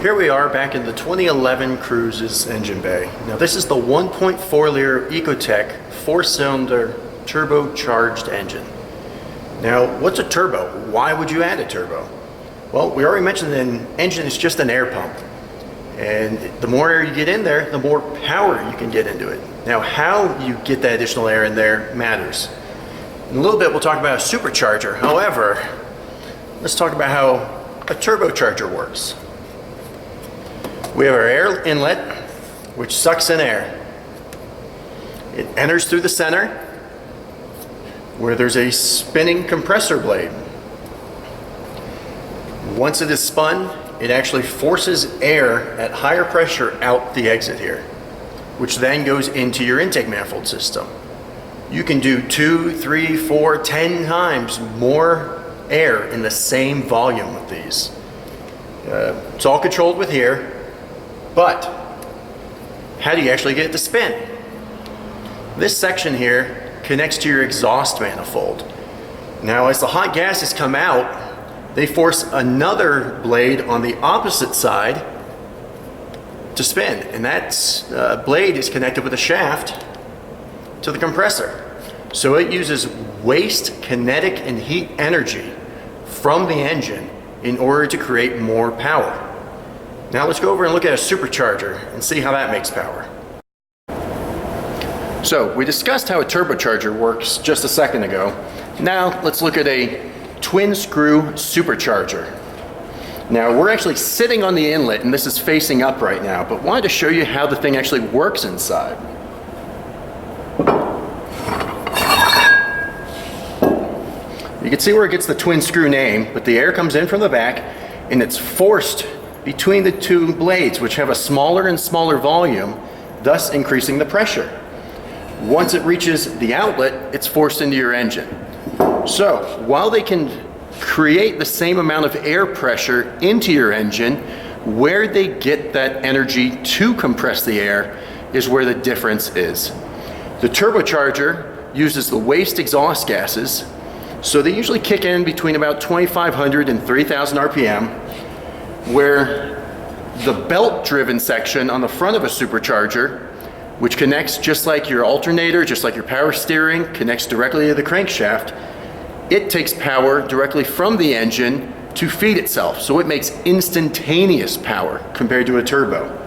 Here we are back in the 2011 Cruise's engine bay. Now this is the 1.4 liter Ecotec 4-cylinder turbocharged engine. Now what's a turbo? Why would you add a turbo? Well, we already mentioned an engine is just an air pump. And the more air you get in there, the more power you can get into it. Now how you get that additional air in there matters. In a little bit we'll talk about a supercharger. However, let's talk about how a turbocharger works. We have our air inlet, which sucks in air. It enters through the center, where there's a spinning compressor blade. Once it is spun, it actually forces air at higher pressure out the exit here, which then goes into your intake manifold system. You can do 2, 3, 4, 10 times more air in the same volume with these. It's all controlled with here. But how do you actually get it to spin? This section here connects to your exhaust manifold. Now as the hot gases come out, they force another blade on the opposite side to spin, and that blade is connected with a shaft to the compressor. So it uses waste kinetic and heat energy from the engine in order to create more power. Now let's go over and look at a supercharger and see how that makes power. So we discussed how a turbocharger works just a second ago. Now let's look at a twin screw supercharger. Now we're actually sitting on the inlet and this is facing up right now, but wanted to show you how the thing actually works inside. You can see where it gets the twin screw name, but the air comes in from the back and it's forced between the two blades, which have a smaller and smaller volume, thus increasing the pressure. Once it reaches the outlet, it's forced into your engine. So while they can create the same amount of air pressure into your engine, where they get that energy to compress the air is where the difference is. The turbocharger uses the waste exhaust gases, so they usually kick in between about 2,500 and 3,000 RPM, where the belt-driven section on the front of a supercharger, which connects just like your alternator, just like your power steering, connects directly to the crankshaft, it takes power directly from the engine to feed itself. So it makes instantaneous power compared to a turbo.